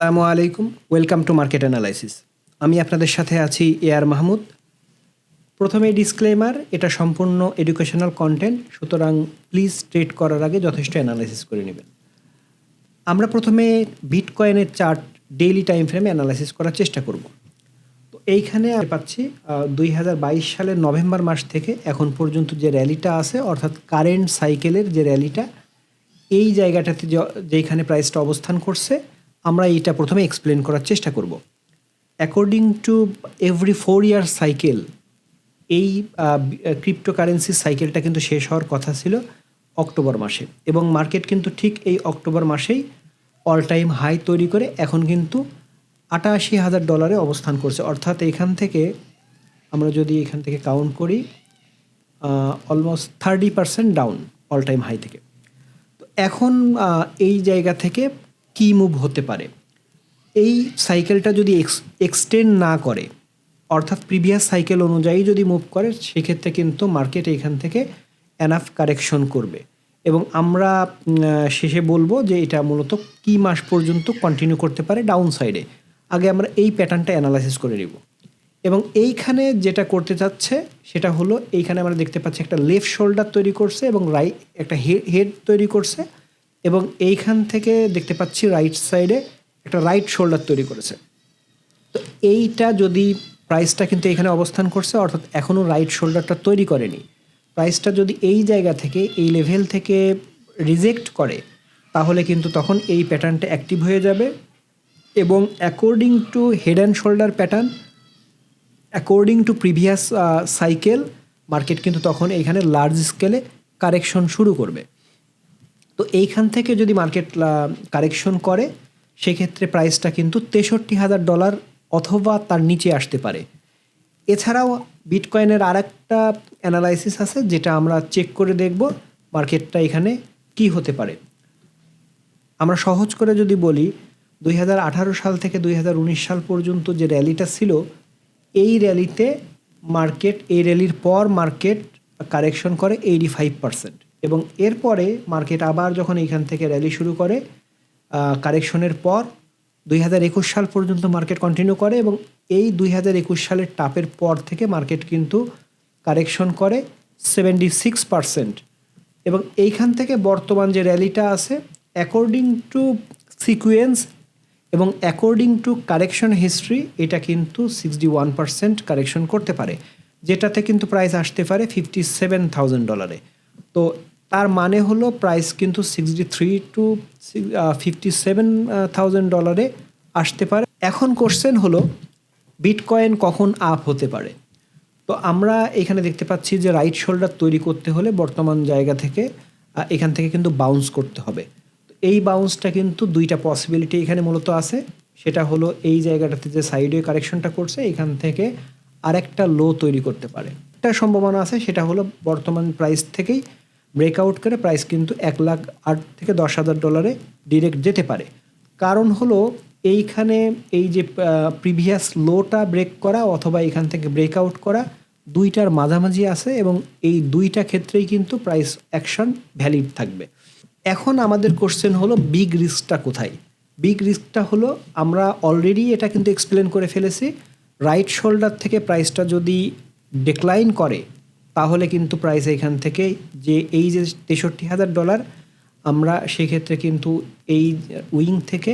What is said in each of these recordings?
আসসালামু আলাইকুম, welcome to market analysis. আমি আপনাদের সাথে আছি এআর মাহমুদ। প্রথমেই ডিসক্লেমার, এটা সম্পূর্ণ এডুকেশনাল কন্টেন্ট, সুতরাং প্লিজ ট্রেড করার আগে যথেষ্ট অ্যানালাইসিস করে নেবেন। আমরা প্রথমে বিটকয়েনের চার্ট ডেইলি টাইম ফ্রেমে অ্যানালাইসিস করার চেষ্টা করব। তো এইখানে আমি পাচ্ছি 2022 সালের নভেম্বর মাস থেকে এখন পর্যন্ত যে র্যালিটা আছে, অর্থাৎ কারেন্ট সাইকেলের যে র্যালিটা, এই জায়গাটাতে যেখানে প্রাইসটা অবস্থান করছে, আমরা এইটা প্রথমে এক্সপ্লেন করার চেষ্টা করব। According to every 4 year cycle, এই ক্রিপ্টোকারেন্সি সাইকেলটা কিন্তু শেষ হওয়ার কথা ছিল অক্টোবর মাসে, এবং মার্কেট কিন্তু ঠিক এই অক্টোবর মাসেই অল টাইম হাই তৈরি করে এখন কিন্তু $88,000 অবস্থান করছে। অর্থাৎ এখান থেকে আমরা যদি এখান থেকে কাউন্ট করি, almost 30% down all time high থেকে। তো এখন এই জায়গা থেকে কি মুভ হতে পারে? এই সাইকেলটা যদি এক্সটেন্ড না করে, অর্থাৎ প্রিভিয়াস সাইকেল অনুযায়ী যদি মুভ করে, সেক্ষেত্রে কিন্তু মার্কেট এইখান থেকে এনাফ কারেকশন করবে, এবং আমরা শেষে বলবো যে এটা মূলত কি মাস পর্যন্ত কন্টিনিউ করতে পারে ডাউন সাইডে। আগে আমরা এই প্যাটার্নটা অ্যানালাইসিস করে নিব, এবং এইখানে যেটা করতে চাচ্ছে সেটা হলো, এইখানে আমরা দেখতে পাচ্ছি একটা লেফট শোল্ডার তৈরি করছে এবং রাইট একটা হেড তৈরি করছে, এবং এইখান থেকে দেখতে পাচ্ছি রাইট সাইডে একটা রাইট শোল্ডার তৈরি করেছে। তো এইটা যদি প্রাইসটা কিন্তু এখানে অবস্থান করছে, অর্থাৎ এখনও রাইট শোল্ডারটা তৈরি করেনি। প্রাইসটা যদি এই জায়গা থেকে, এই লেভেল থেকে রিজেক্ট করে, তাহলে কিন্তু তখন এই প্যাটার্নটা অ্যাক্টিভ হয়ে যাবে, এবং according to head and shoulder pattern, according to previous cycle, market কিন্তু তখন এইখানে লার্জ স্কেলে কারেকশন শুরু করবে। তো এইখান থেকে যদি মার্কেট কারেকশন করে, সেক্ষেত্রে প্রাইসটা কিন্তু $63,000 অথবা তার নিচে আসতে পারে। এছাড়াও বিটকয়েনের আর একটা অ্যানালাইসিস আছে, যেটা আমরা চেক করে দেখব মার্কেটটা এখানে কি হতে পারে। আমরা সহজ করে যদি বলি, 2018 সাল থেকে 2019 সাল পর্যন্ত যে র্যালিটা ছিল, এই র্যালিতে মার্কেট, এই র্যালির পর মার্কেট কারেকশন করে 85%, এবং এরপরে মার্কেট আবার যখন এইখান থেকে র্যালি শুরু করে, কারেকশনের পর 2021 সাল পর্যন্ত মার্কেট কন্টিনিউ করে, এবং এই 2021 সালের টাপের পর থেকে মার্কেট কিন্তু কারেকশন করে 76%, এবং এইখান থেকে বর্তমান যে র্যালিটা আছে, অ্যাকর্ডিং টু সিকুয়েন্স এবং অ্যাকর্ডিং টু কারেকশন হিস্ট্রি, এটা কিন্তু 61% কারেকশন করতে পারে, যেটাতে কিন্তু প্রাইস আসতে পারে $57,000। তো তার মানে হলো প্রাইস কিন্তু 63 to $57,000 আসতে পারে। এখন কোশ্চেন হলো, বিটকয়েন কখন আপ হতে পারে? তো আমরা এখানে দেখতে পাচ্ছি যে রাইট শোল্ডার তৈরি করতে হলে বর্তমান জায়গা থেকে এখান থেকে কিন্তু বাউন্স করতে হবে। এই বাউন্সটা কিন্তু দুইটা পসিবিলিটি এখানে মূলত আছে। সেটা হলো, এই জায়গাটাতে যে সাইডে কারেকশনটা করছে, এখান থেকে আরেকটা লো তৈরি করতে পারে। একটা সম্ভাবনা আছে, সেটা হলো বর্তমান প্রাইস থেকেই ব্রেকআউট করে প্রাইস কিন্তু $1,08,000 থেকে $10,000 ডিরেক্ট যেতে পারে। কারণ হলো, এইখানে এই যে প্রিভিয়াস লোটা ব্রেক করা অথবা এখান থেকে ব্রেকআউট করা, দুইটার মাঝামাঝি আছে, এবং এই দুইটা ক্ষেত্রেই কিন্তু প্রাইস অ্যাকশন ভ্যালিড থাকবে। এখন আমাদের কোশ্চেন হলো, বিগ রিস্কটা কোথায়? বিগ রিস্কটা হলো, আমরা অলরেডি এটা কিন্তু এক্সপ্লেন করে ফেলেছি, রাইট শোল্ডার থেকে প্রাইসটা যদি ডিক্লাইন করে, তাহলে কিন্তু প্রাইস এখান থেকে যে এই যে $63,000, আমরা সেক্ষেত্রে কিন্তু এই উইং থেকে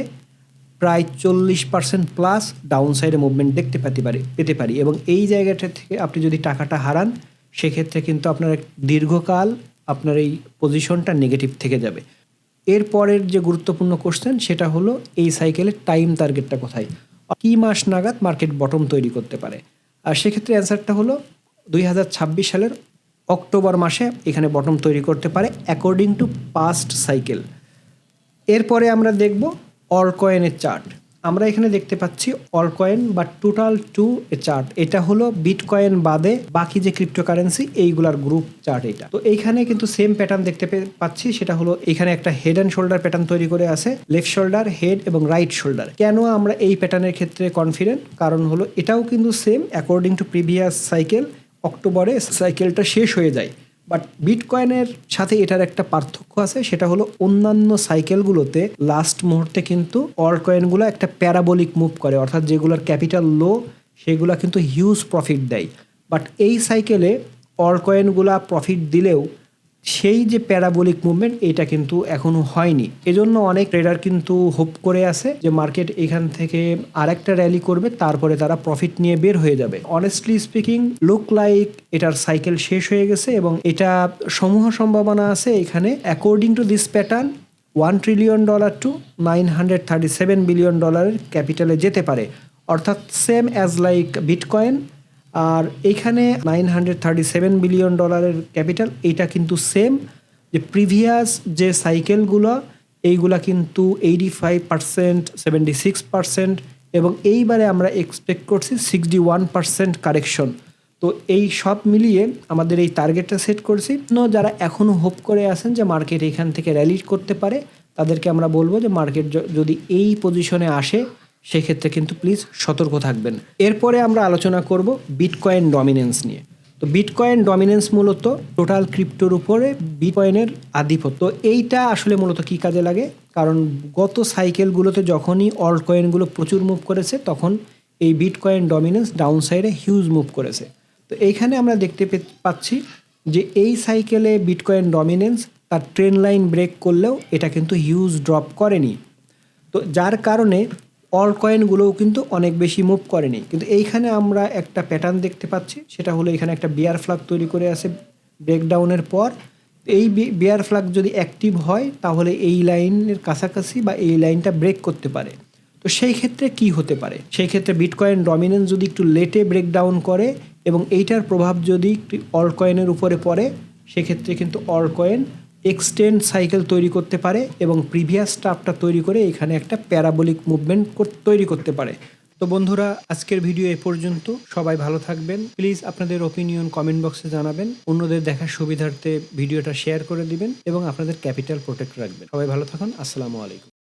প্রায় 40% প্লাস ডাউন সাইডে মুভমেন্ট দেখতে পেতে পারি, এবং এই জায়গাটা থেকে আপনি যদি টাকাটা হারান, সেক্ষেত্রে কিন্তু আপনার দীর্ঘকাল আপনার এই পজিশনটা নেগেটিভ থেকে যাবে। এরপরের যে গুরুত্বপূর্ণ কোশ্চেন, সেটা হলো, এই সাইকেলের টাইম টার্গেটটা কোথায়, কী মাস নাগাদ মার্কেট বটম তৈরি করতে পারে? আর সেক্ষেত্রে অ্যান্সারটা হলো, 2026 সালের অক্টোবর মাসে এখানে বটম তৈরি করতে পারে অ্যাকর্ডিং টু পাস্ট সাইকেল। এরপরে আমরা দেখব অলকয়েনের চার্ট। আমরা এখানে দেখতে পাচ্ছি অলকয়েন বা টোটাল টু এ চার্ট। এটা হলো বিটকয়েন বাদে বাকি যে ক্রিপ্টোকারেন্সি, এইগুলার গ্রুপ চার্ট এটা। তো এইখানে কিন্তু সেম প্যাটার্ন দেখতে পাচ্ছি, সেটা হলো এখানে একটা হেড অ্যান্ড শোল্ডার প্যাটার্ন তৈরি করে আছে, লেফট শোল্ডার, হেড এবং রাইট শোল্ডার। কেন আমরা এই প্যাটার্নের ক্ষেত্রে কনফিডেন্ট? কারণ হলো, এটাও কিন্তু same according to previous cycle, অক্টোবরে সাইকেলটা শেষ হয়ে যায়। বাট বিটকয়েনের সাথে এটার একটা পার্থক্য আছে, সেটা হলো অন্যান্য সাইকেলগুলোতে লাস্ট মুহূর্তে কিন্তু অল্ট কয়েনগুলো একটা প্যারাবোলিক মুভ করে, অর্থাৎ যেগুলোর ক্যাপিটাল লো সেগুলো কিন্তু হিউজ প্রফিট দেয়। বাট এই সাইকেলে অল্ট কয়েনগুলা প্রফিট দিলেও সেই যে প্যারাবোলিক মুভমেন্ট এটা কিন্তু এখনো হয়নি। এজন্য অনেক ট্রেডার কিন্তু হোপ করে আছে যে মার্কেট এখান থেকে আরেকটা র্যালি করবে, তারপরে তারা প্রফিট নিয়ে বের হয়ে যাবে। অনেস্টলি স্পিকিং লুক লাইক এটার সাইকেল শেষ হয়ে গেছে এবং এটা সমূহ সম্ভাবনা আছে এখানে according to this pattern $1 trillion to $937 billion ক্যাপিটালে যেতে পারে, অর্থাৎ সেম অ্যাজ লাইক বিটকয়েন। আর এইখানে $937 বিলিয়ন ক্যাপিটাল, এটা কিন্তু সেম যে প্রিভিয়াস যে সাইকেলগুলো এইগুলা কিন্তু 85%, 76% এবং এইবারে আমরা এক্সপেক্ট করছি 61% কারেকশন। তো এই সব মিলিয়ে আমাদের এই টার্গেটটা সেট করছি। যারা এখনও হোপ করে আছেন যে মার্কেট এখান থেকে র্যালি করতে পারে, তাদেরকে আমরা বলবো যে মার্কেট যদি এই পজিশনে আসে সেক্ষেত্রে কিন্তু প্লিজ সতর্ক থাকবেন। এরপরে আমরা আলোচনা করব বিটকয়েন ডমিনেন্স নিয়ে। তো বিটকয়েন ডমিনেন্স মূলত টোটাল ক্রিপ্টোর উপরে বিটকয়েনের আধিপত্য। এইটা আসলে মূলত কী কাজে লাগে, কারণ গত সাইকেলগুলোতে যখনই অল্ট কয়েনগুলো প্রচুর মুভ করেছে তখন এই বিটকয়েন ডমিনেন্স ডাউন সাইডে হিউজ মুভ করেছে। তো এইখানে আমরা দেখতে পাচ্ছি যে এই সাইকেলে বিটকয়েন ডমিনেন্স তার ট্রেন্ড লাইন ব্রেক করলেও এটা কিন্তু হিউজ ড্রপ করেনি। তো যার কারণে অল্ট কয়েনগুলোও কিন্তু অনেক বেশি মুভ করেনি। কিন্তু এইখানে আমরা একটা প্যাটার্ন দেখতে পাচ্ছি, সেটা হলো এখানে একটা বিয়ার ফ্ল্যাগ তৈরি করে আছে ব্রেকডাউনের পর। এই বিয়ার ফ্ল্যাগ যদি অ্যাক্টিভ হয় তাহলে এই লাইনের কাছাকাছি বা এই লাইনটা ব্রেক করতে পারে। তো সেই ক্ষেত্রে কি হতে পারে, সেই ক্ষেত্রে বিটকয়েন ডমিনেন্স যদি একটু লেটে ব্রেকডাউন করে এবং এইটার প্রভাব যদি অল্ট কয়েনের উপরে পড়ে, সেক্ষেত্রে কিন্তু অল্ট কয়েন এক্সটেন্ড সাইকেল তৈরি করতে পারে এবং প্রিভিয়াস স্টাফটা তৈরি করে এখানে একটা প্যারাবোলিক মুভমেন্ট তৈরি করতে পারে। তো বন্ধুরা, আজকের ভিডিও এ পর্যন্ত। সবাই ভালো থাকবেন। প্লিজ আপনাদের ওপিনিয়ন কমেন্ট বক্সে জানাবেন, অন্যদের দেখার সুবিধার্থে ভিডিওটা শেয়ার করে দিবেন এবং আপনাদের ক্যাপিটাল প্রোটেক্ট রাখবেন। সবাই ভালো থাকুন। আসসালামু আলাইকুম।